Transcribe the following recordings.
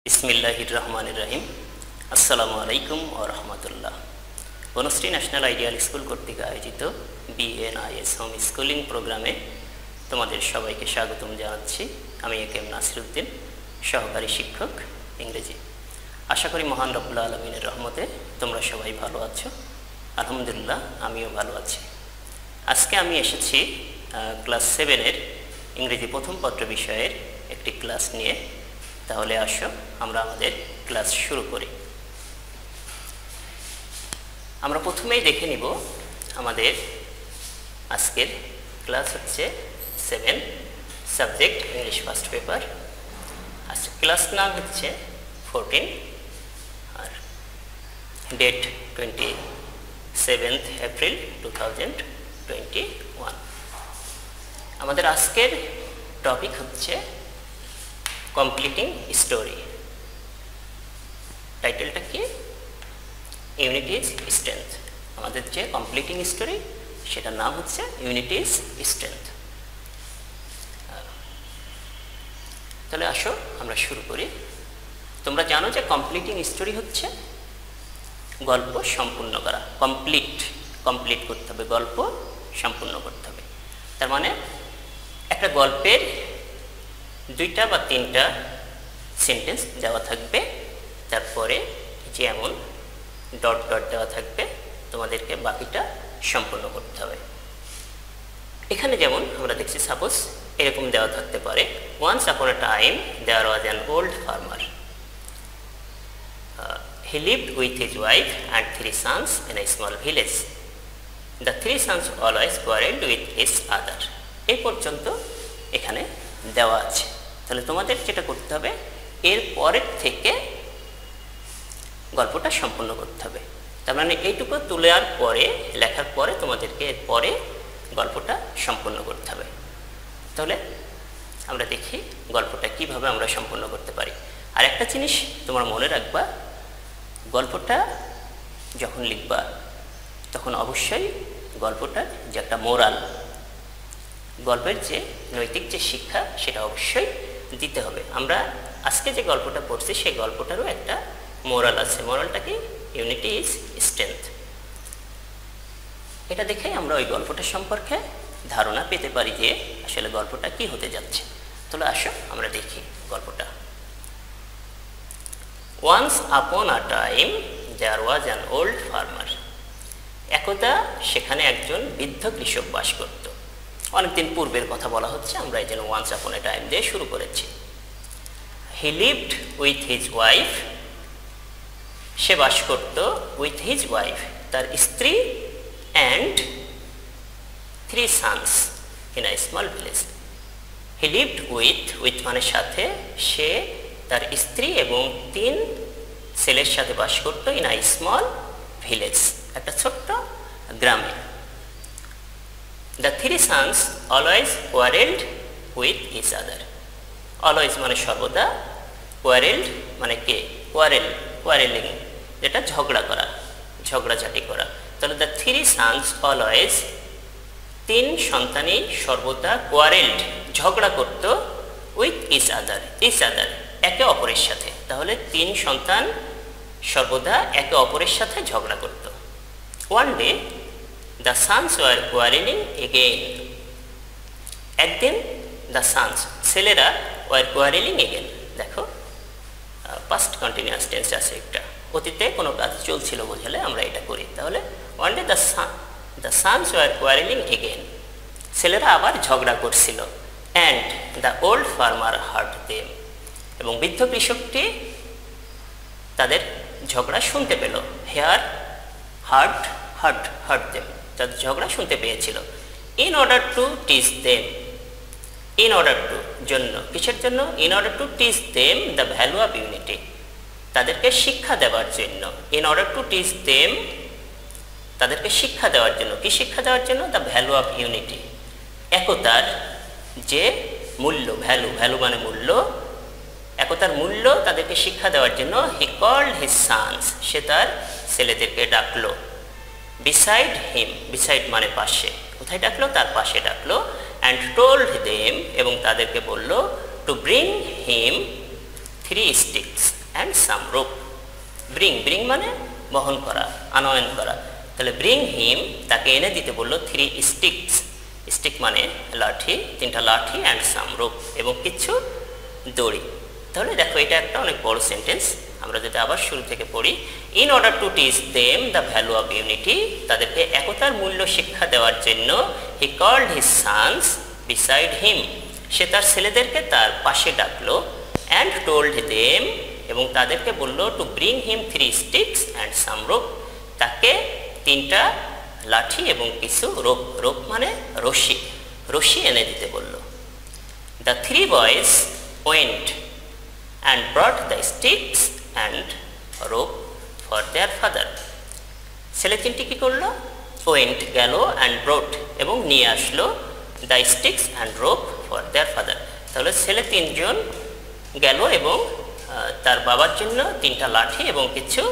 বিসমিল্লাহির রহমানির রহিম। আসসালামু আলাইকুম ওয়া রাহমাতুল্লাহ। বনশ্রী ন্যাশনাল আইডিয়াল স্কুল কর্তৃক আয়োজিত বিএনআইএস হোম স্কুলিং প্রোগ্রামে তোমাদের সবাইকে স্বাগতম জানাচ্ছি। আমি একেএম নাসিরউদ্দিন, সহকারী শিক্ষক ইংরেজি। আশা করি মহান রব্বুল আলামিনের রহমতে তোমরা সবাই ভালো আছো। আলহামদুলিল্লাহ, আমিও ভালো আছি। আজকে আমি এসেছি ক্লাস 7-এর ইংরেজি প্রথম পত্র বিষয়ের একটি ক্লাস নিয়ে। তাহলে আসো আমরা আমাদের ক্লাস শুরু করি। আমরা প্রথমেই দেখে নিব আমাদের আজকের ক্লাস হচ্ছে 7, সাবজেক্ট ইংলিশ ফার্স্ট পেপার। আজকে ক্লাস নাম হচ্ছে 14 আর ডেট 27 এপ্রিল 2021। আমাদের আজকের টপিক হচ্ছে কমপ্লিটিং স্টোরি। টাইটেলটা কি? Unit is strength. আমাদের যে কমপ্লিটিং স্টোরি সেটার নাম হচ্ছে ইউনিট ইজ স্ট্রেংথ। তাহলে আসো আমরা শুরু করি। তোমরা জানো যে কমপ্লিটিং স্টোরি হচ্ছে গল্প সম্পূর্ণ করা। কমপ্লিট করতে হবে, গল্প সম্পূর্ণ করতে হবে। তার মানে একটা গল্পের 2টা বা 3টা সেন্টেন্স দেওয়া থাকবে, তারপরে যেমন ডট ডট দেওয়া থাকবে, তোমাদেরকে বাকিটা সম্পূর্ণ করতে হবে। এখানে যেমন আমরা দেখছি, সাপোজ এরকম দেওয়া থাকতে পারে, once upon a time there was an old farmer. He lived with his wife and 3 sons in a small village. The 3 sons always quarrelled with his other. এই পর্যন্ত এখানে দেওয়া আছে। তাহলে তোমাদের যেটা করতে হবে, এর পরের থেকে গল্পটা সম্পূর্ণ করতে হবে। তার মানে এইটুকু তোলার পরে, লেখার পরে তোমাদেরকে এর পরে গল্পটা সম্পূর্ণ করতে হবে। তাহলে আমরা দেখি গল্পটা কিভাবে আমরা সম্পূর্ণ করতে পারি। আর একটা জিনিস তোমরা মনে রাখবা, গল্পটা যখন লিখবা তখন অবশ্যই গল্পটার যে একটা মোরাল, গল্পের যে নৈতিক যে শিক্ষা, সেটা অবশ্যই দিতে হবে। আমরা আজকে যে গল্পটা পড়ছি সেই গল্পটারও একটা মোরাল আছে। মোরালটা কি? Unity is strength. এটা দেখে আমরা ওই গল্পটা সম্পর্কে ধারণা পেতে পারি যে আসলে গল্পটা কি হতে যাচ্ছে। তাহলে আসো আমরা দেখি গল্পটা। Once upon a time there was an old farmer. একদা সেখানে একজন বৃদ্ধ কৃষক বাস করত। অনেকদিন পূর্বের কথা বলা হচ্ছে, আমরা এই জন্য ওয়ান্স আপন এ টাইম দিয়ে শুরু করেছি। He lived with his wife. সে বাস করত উইথ হিজ ওয়াইফ, তার স্ত্রী, and 3 sons in a small village. He lived with মানে সাথে, সে তার স্ত্রী এবং 3 ছেলের সাথে বাস করত ইন আ স্মল ভিলেজ, একটা ছোট্ট গ্রামে। The 3 sons always quarreled with each other. Always মানে সর্বদা, quarreled মানে কে? quarreling, যেটা ঝগড়া করা, ঝগড়াঝাটি করা। তাহলে the 3 sons always, 3 সন্তানই সর্বদা quarreled, ঝগড়া করত, with each other, একে অপরের সাথে। তাহলে 3 সন্তান সর্বদা একে অপরের সাথে ঝগড়া করত। One day the sons were quarreling again. একদিন the sons, ছেলেরা, were quarreling again। দেখো past continuous tense আছে একটা, অতীতে কোনো কাজ চলছিল বোঝালে আমরা এটা করি। তাহলে one day the sons were quarreling again, ছেলেরা আবার ঝগড়া করছিল। and the old farmer heard them, এবং বৃদ্ধ কৃষকটি তাদের ঝগড়া শুনতে পেল। heard them, তাদের ঝগড়া শুনতে পেয়েছিল। In order to teach them, in order to জন্য, কিসের জন্য? In order to teach them the value of unity, তাদেরকে শিক্ষা দেওয়ার জন্য। In order to teach them, তাদেরকে শিক্ষা দেওয়ার জন্য। কি শিক্ষা দেওয়ার জন্য? দ্য ভ্যালু অফ ইউনিটি, একতার যে মূল্য, ভ্যালু মানে মূল্য, একতার মূল্য তাদেরকে শিক্ষা দেওয়ার জন্য। হি কল্ড হিজ সানস, সে তার ছেলেদেরকে ডাকলো। beside him, beside মানে পাশে, কোথায় ডাকলো? তার পাশে ডাকলো। and told them, এবং তাদেরকে বলল, to bring him 3 sticks and some rope. Bring মানে বহন করা, আনয়ন করা। তাহলে bring him, তাকে এনে দিতে বলল 3 sticks, stick মানে লাঠি, 3টা লাঠি and some rope, এবং কিছু দড়ি। তাহলে দেখো এটা একটা অনেক বড় সেন্টেন্স। আমরা যদি আবার শুরু থেকে পড়ি, in order to teach them the value of unity, তাদেরকে একতার মূল্য শিক্ষা দেওয়ার জন্য he called his sons beside him, সে তার ছেলেদেরকে তার পাশে ডাকলো, and told them, এবং তাদেরকে বলল to bring him 3 sticks and some rope, তাকে 3টা লাঠি এবং কিছু রোপ, রোপ মানে রশি, রশি এনে দিতে বলল। The 3 boys went and brought the sticks and rope for their father. ছেলে 3টি কি করলো? went গেল, and brought এবং নিয়ে আসলো, the sticks and rope for their father. তাহলে ছেলে 3জন গেল এবং তার বাবার জন্য 3টা লাঠি এবং কিছু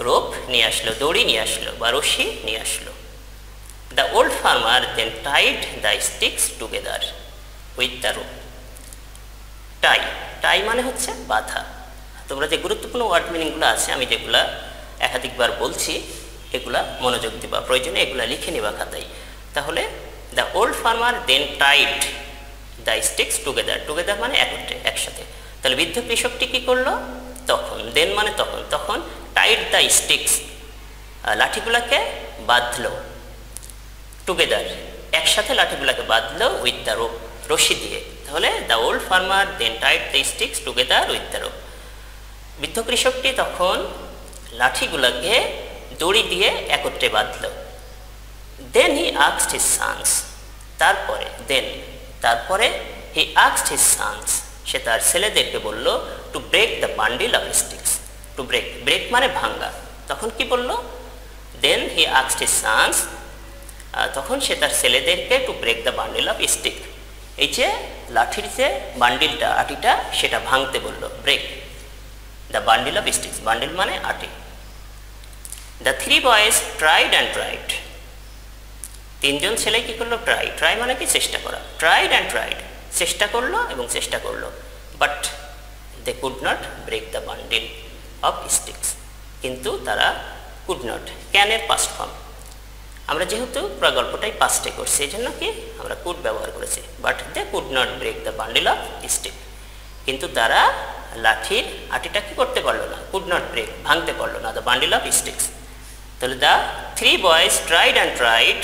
রোপ নিয়ে আসলো, দড়ি নিয়ে আসলো বা রশি নিয়ে আসলো। The old farmer then tied the sticks together with the rope. টাই, টাই মানে হচ্ছে বাঁধা। তোমরা যে গুরুত্বপূর্ণ ওয়ার্ড মিনিংগুলো আছে আমি যেগুলা একাধিকবার বলছি এগুলা মনোযোগ দিবা, প্রয়োজনে এগুলা লিখে নিবা খাতায়। তাহলে the old farmer then tied the sticks together, together মানে একত্রে, একসাথে। তাহলে বৃদ্ধ কৃষকটি কি করলো? তখন, দেন মানে তখন, তখন tied the sticks, লাঠিগুলাকে বাঁধলো, টুগেদার একসাথে লাঠিগুলাকে বাঁধলো, with the rope রশি দিয়ে। তাহলে the old farmer then tied the sticks together with the rope, বৃদ্ধ কৃষকটি তখন লাঠিগুলাকে দড়ি দিয়ে একত্রে বাঁধলো। Then he asked his sons, তারপরে দেন তারপরে he asked his sons, সে তার ছেলেদেরকে বলল to break the bundle of sticks, to break, break মানে ভাঙা। তখন কি বলল? Then he asked his sons, তখন সে তার ছেলেদেরকে to break the bundle of stick, এই যে লাঠির যে বান্ডিলটা, আটিটা, সেটা ভাঙতে বলল, break the bundle of sticks, bundle মানে আটি। The 3 boys tried and tried, 3জন ছেলে কি করলো? ট্রাই, ট্রাই মানে কি? চেষ্টা করা, tried and tried, চেষ্টা করলো এবং চেষ্টা করলো, but they could not break the bundle of sticks, কিন্তু তারা could not, can এর past form, আমরা যেহেতু পুরো গল্পটাই পাস্টে করছি এই জন্য কি আমরা কুড ব্যবহার করেছি, but they could not break the bundle of stick, কিন্তু তারা লাঠির আটিটা কি করতে পারলো না? could not break, ভাঙতে পারলো না, the bundle of sticks। তাহলে the 3 boys tried and tried,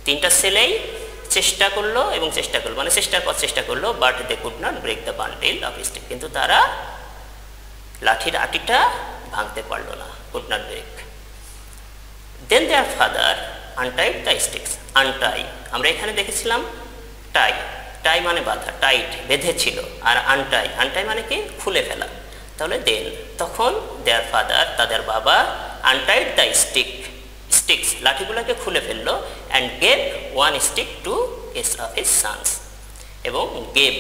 3টা ছেলেই চেষ্টা করলো এবং চেষ্টা করলো মানে চেষ্টার পর চেষ্টা করলো, but they could not break the bundle of stick, কিন্তু তারা লাঠির আটিটা ভাঙতে পারলো না, could not break। Then their father untied the sticks, untie আমরা এখানে দেখেছিলাম টাই, টাই মানে বাঁধা, টাইট বেঁধেছিল, আর আনটাই, আনটাই মানে কি? খুলে ফেলা। তাহলে দেন তখন their father তাদের বাবা untied the sticks লাঠিগুলোকে খুলে ফেললো, and gave 1 stick to each of his sons, এবং gave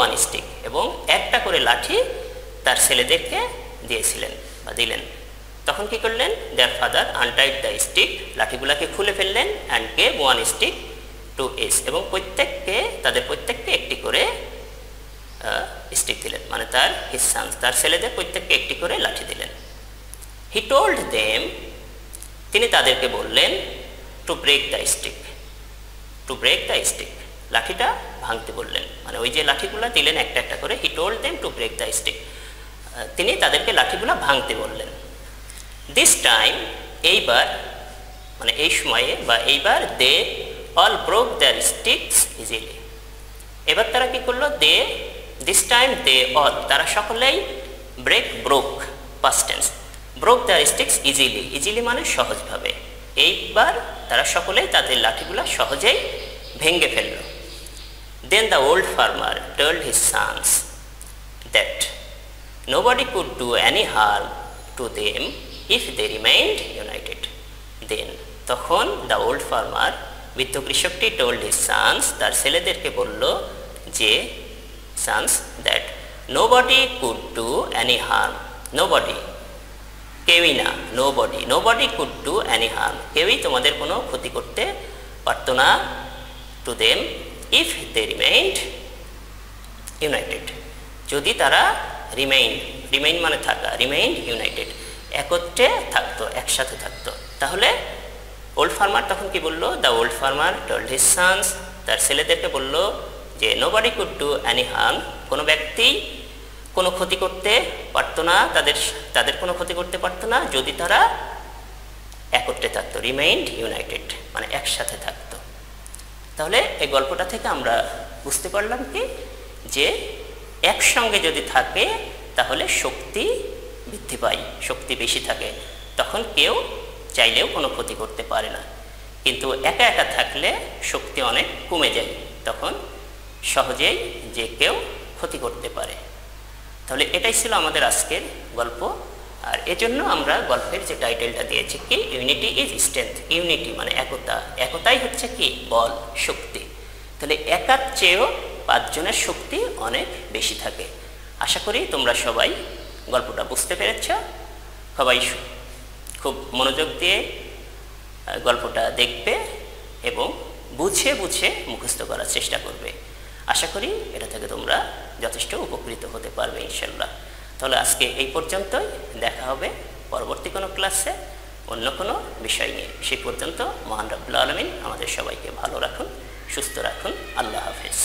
1 stick, এবং একটা করে লাঠি তার ছেলেদেরকে দিয়েছিলেন বা দিলেন। তখন কি করলেন? their father untied the stick, লাঠিগুলোকে খুলে ফেললেন, and gave 1 stick to each, এবং তাদের প্রত্যেককে একটি করে স্টিক দিলেন, মানে তার his sons তার ছেলেদের প্রত্যেককে একটি করে লাঠি দিলেন। he told them, তিনি তাদেরকে বললেন to break the stick, লাঠিটা ভাঙতে বললেন, মানে ওই যে লাঠিগুলো দিলেন একটা একটা করে, he told them to break the stick, তিনি তাদেরকে লাঠিগুলো ভাঙতে বললেন। this time, এইবার মানে এই সময়ে বা এইবার they all broke their sticks easily, এবার তারা কি করলো? this time they all, তারা সকলেই broke past tense, broke their sticks easily মানে সহজভাবে, এইবার তারা সকলেই তাদের লাঠিগুলো সহজেই ভেঙে ফেলল। then the old farmer told his sons that nobody could do any harm to them if they remained united. then তখন the old farmer, বৃদ্ধ কৃষকটি, told his sons তার ছেলেদেরকে বলল যে sons that nobody could do any harm, nobody কেউই না, nobody could do any harm, কেউই তোমাদের কোনো ক্ষতি করতে পারত না, to them if they remained United, যদি তারা রিমেইন মানে থাকা, রিমেইন ইউনাইটেড, একত্রে থাকতো, একসাথে থাকতো। তাহলে ওল্ড ফার্মার তখন কি বললো? The old farmer told his sons, তার ছেলেদেরকে বলল যে nobody could do any harm, কোনো ব্যক্তি কোনো ক্ষতি করতে পারতো না, তাদের কোনো ক্ষতি করতে পারতো না যদি তারা একত্রে থাকতো, রিমেইনড ইউনাইটেড মানে একসাথে থাকতো। তাহলে এই গল্পটা থেকে আমরা বুঝতে পারলাম কি, যে একসঙ্গে যদি থাকে তাহলে শক্তি বৃদ্ধি পায়, শক্তি বেশি থাকে, তখন কেউ চাইলেও কোনো ক্ষতি করতে পারে না। কিন্তু একা একা থাকলে শক্তি অনেক কমে যায়, তখন সহজেই যে কেউ ক্ষতি করতে পারে। তাহলে এটাই ছিল আমাদের আজকের গল্প। আর এজন্য আমরা গল্পের যে টাইটেলটা দিয়েছি কি, ইউনিটি ইজ স্ট্রেংথ। ইউনিটি মানে একতা, একতাই হচ্ছে কি বল, শক্তি। তাহলে একার চেয়েও 5 জনের শক্তি অনেক বেশি থাকে। আশা করি তোমরা সবাই গল্পটা বুঝতে পেরেছ। সবাই খুব মনোযোগ দিয়ে গল্পটা দেখবে এবং বুঝে বুঝে মুখস্থ করার চেষ্টা করবে। আশা করি এটা থেকে তোমরা যথেষ্ট উপকৃত হতে পারবে ইনশাল্লাহ। তাহলে আজকে এই পর্যন্তই, দেখা হবে পরবর্তী কোনো ক্লাসে অন্য কোনো বিষয় নিয়ে। সেই পর্যন্ত মহান রব্বুল আলামিন আমাদের সবাইকে ভালো রাখুন, সুস্থ রাখুন। আল্লাহ হাফেজ।